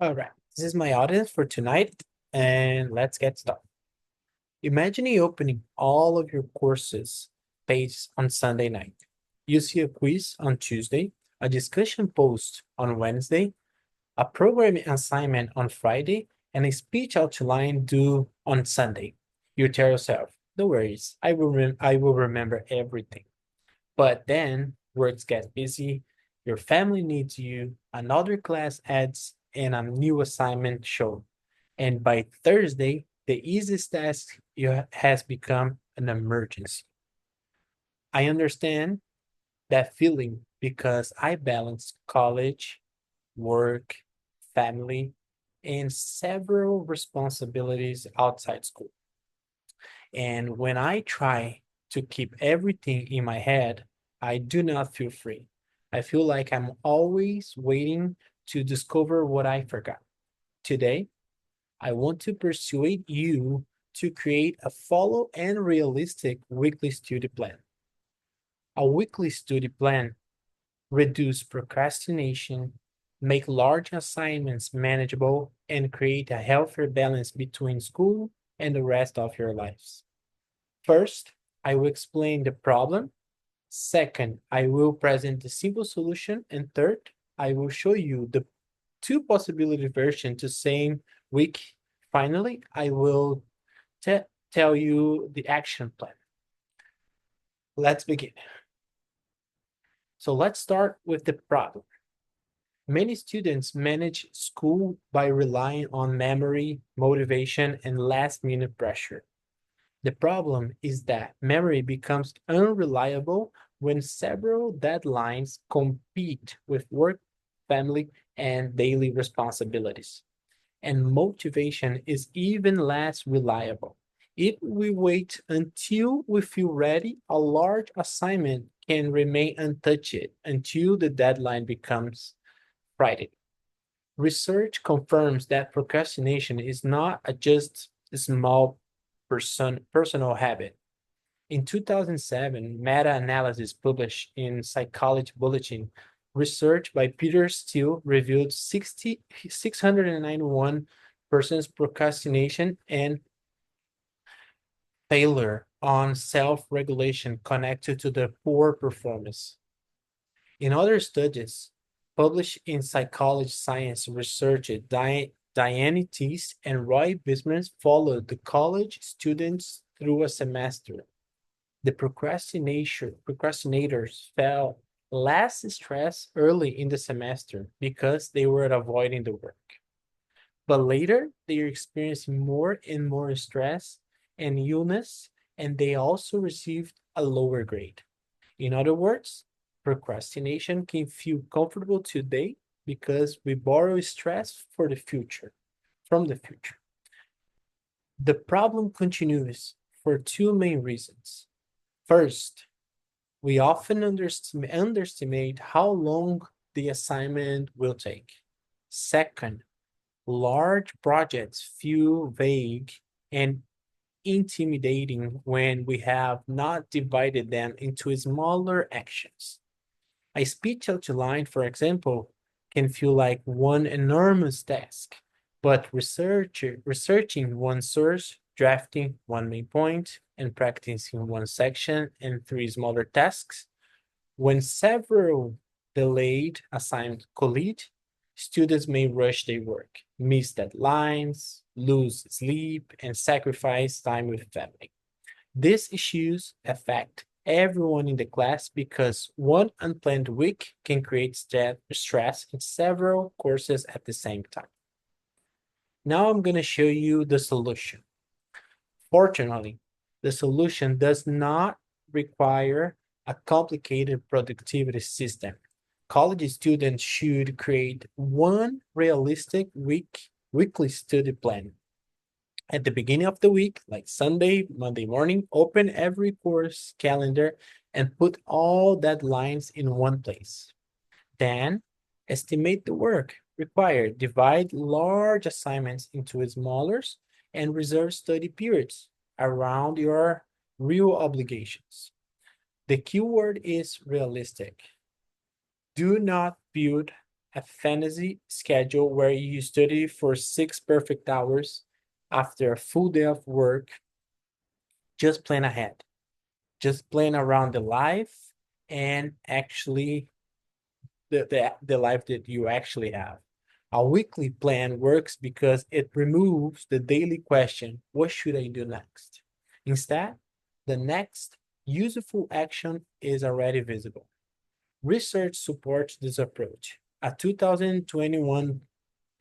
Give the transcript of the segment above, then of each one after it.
All right, this is my audience for tonight, and let's get started. Imagine you opening all of your courses page on Sunday night. You see a quiz on Tuesday, a discussion post on Wednesday, a programming assignment on Friday, and a speech outline due on Sunday. You tell yourself, no worries, I will remember everything. But then words get busy, your family needs you, another class adds, and a new assignment show. And by Thursday, the easiest task has become an emergency. I understand that feeling because I balance college, work, family, and several responsibilities outside school. And when I try to keep everything in my head, I do not feel free. I feel like I'm always waiting to discover what I forgot. Today, I want to persuade you to create a follow and realistic weekly study plan. A weekly study plan reduce procrastination, make large assignments manageable, and create a healthier balance between school and the rest of your lives. First, I will explain the problem. Second, I will present the simple solution. And third, I will show you the two possibility version to same week. Finally, I will tell you the action plan. Let's begin. So let's start with the problem. Many students manage school by relying on memory, motivation, and last minute pressure. The problem is that memory becomes unreliable when several deadlines compete with work, family, and daily responsibilities. And motivation is even less reliable. If we wait until we feel ready, a large assignment can remain untouched until the deadline becomes Friday. Research confirms that procrastination is not just a small personal habit. In 2007, meta-analysis published in Psychology Bulletin, research by Peter Steele revealed 691 persons procrastination and failure on self-regulation connected to the poor performance. In other studies published in Psychology Science, researcher Diane Teese and Roy Bismarck followed the college students through a semester. The procrastinators felt less stress early in the semester because they were avoiding the work. But later, they are experiencing more and more stress and illness, and they also received a lower grade. In other words, procrastination can feel comfortable today because we borrow stress for the future, from the future. The problem continues for two main reasons. First, we often underestimate how long the assignment will take. Second, large projects feel vague and intimidating when we have not divided them into smaller actions. A speech outline, for example, can feel like one enormous task, but researching one source, drafting one main point, and practicing one section and three smaller tasks, when several delayed assignments collide, students may rush their work, miss deadlines, lose sleep, and sacrifice time with family. These issues affect everyone in the class because one unplanned week can create stress in several courses at the same time. Now I'm going to show you the solution. Fortunately, the solution does not require a complicated productivity system. College students should create one realistic weekly study plan. At the beginning of the week, like Sunday, Monday morning, open every course calendar and put all deadlines in one place. Then estimate the work required. Divide large assignments into smaller and reserve study periods around your real obligations. The keyword is realistic. Do not build a fantasy schedule where you study for 6 perfect hours after a full day of work. Just plan ahead. Just plan around the life and actually the life that you actually have. A weekly plan works because it removes the daily question, what should I do next? Instead, the next useful action is already visible. Research supports this approach. A 2021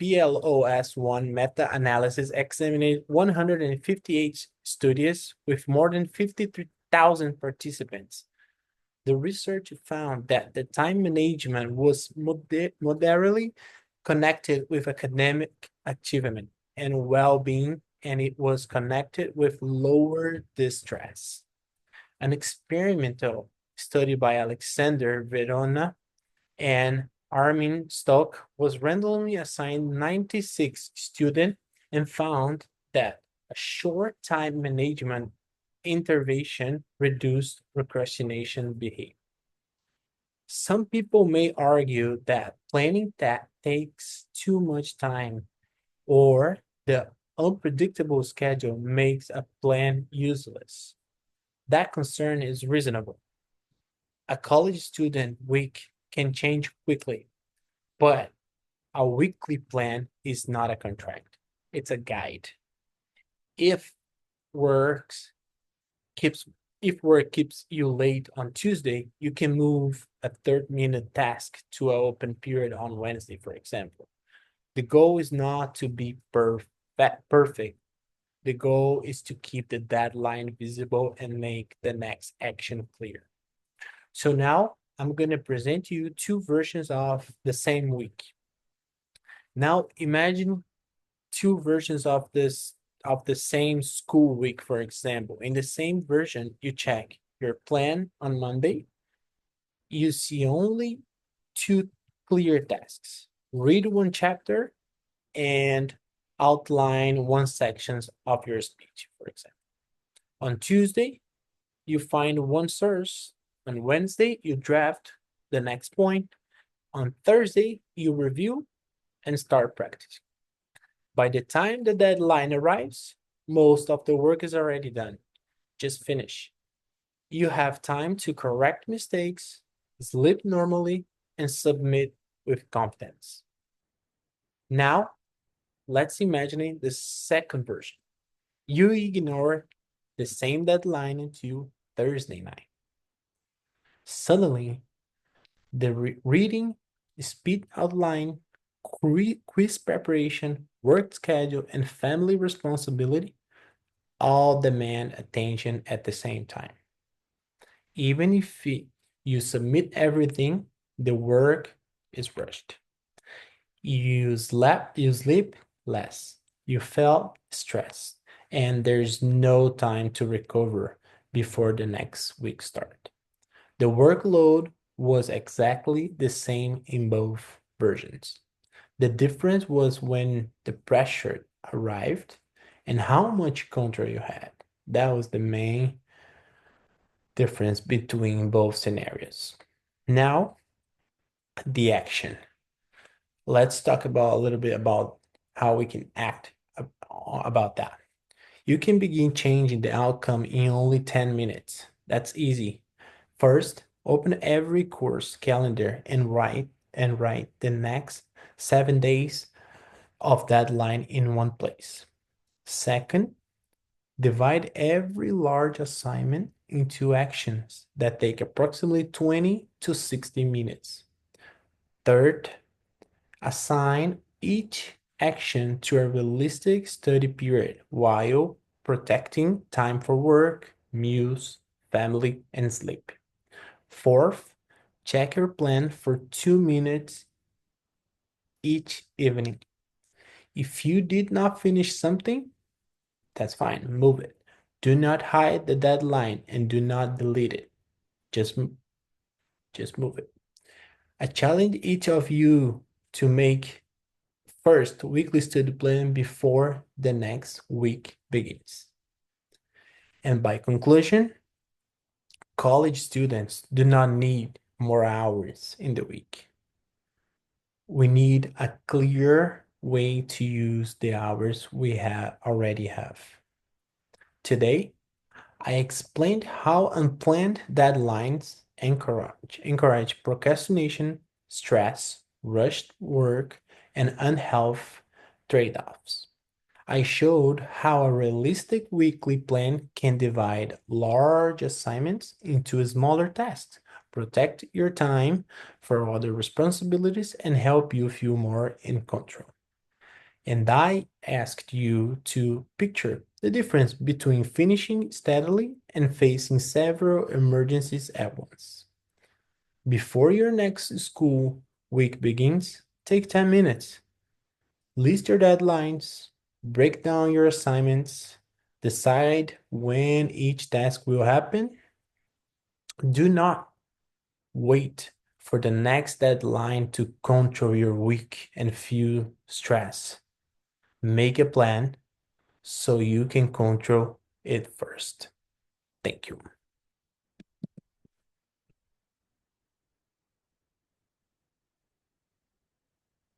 PLOS-1 meta-analysis examined 158 studies with more than 53,000 participants. The research found that the time management was moderately connected with academic achievement and well-being, and it was connected with lower distress. An experimental study by Alexander Verona and Armin Stock was randomly assigned 96 students and found that a short time management intervention reduced procrastination behavior. Some people may argue that planning that takes too much time or the unpredictable schedule makes a plan useless. That concern is reasonable. A college student week can change quickly, but a weekly plan is not a contract. It's a guide. If works keeps if work keeps you late on Tuesday, you can move a 30-minute task to an open period on Wednesday, for example. The goal is not to be perfect. The goal is to keep the deadline visible and make the next action clear. So now I'm going to present you two versions of the same week. Now imagine two versions of the same school week, for example. In the same version, you check your plan on Monday. You see only two clear tasks. Read one chapter and outline one section of your speech, for example. On Tuesday, you find one source. On Wednesday, you draft the next point. On Thursday, you review and start practicing. By the time the deadline arrives, most of the work is already done. Just finish. You have time to correct mistakes, sleep normally, and submit with confidence. Now, let's imagine the second version. You ignore the same deadline until Thursday night. Suddenly, the reading, speed outline, quiz preparation, work schedule, and family responsibility all demand attention at the same time. Even if you submit everything, the work is rushed. You sleep less, you feel stressed, and there's no time to recover before the next week starts. The workload was exactly the same in both versions. The difference was when the pressure arrived and how much control you had. That was the main difference between both scenarios. Now, the action. Let's talk about a little bit about how we can act about that. You can begin changing the outcome in only 10 minutes. That's easy. First, open every course calendar and write the next 7 days of deadline in one place. Second, divide every large assignment into actions that take approximately 20 to 60 minutes. Third, assign each action to a realistic study period while protecting time for work, meals, family, and sleep. Fourth, check your plan for 2 minutes each evening. If you did not finish something, that's fine, move it. Do not hide the deadline and do not delete it. Just, just move it. I challenge each of you to make first weekly study plan before the next week begins. And by conclusion, college students do not need more hours in the week. We need a clear way to use the hours we have already have. Today, I explained how unplanned deadlines encourage procrastination, stress, rushed work, and unhealthy trade-offs. I showed how a realistic weekly plan can divide large assignments into smaller tasks, protect your time for other responsibilities, and help you feel more in control. And I asked you to picture the difference between finishing steadily and facing several emergencies at once. Before your next school week begins, take 10 minutes. List your deadlines, break down your assignments, decide when each task will happen. Do not wait for the next deadline to control your week and feel stress. Make a plan so you can control it first. Thank you.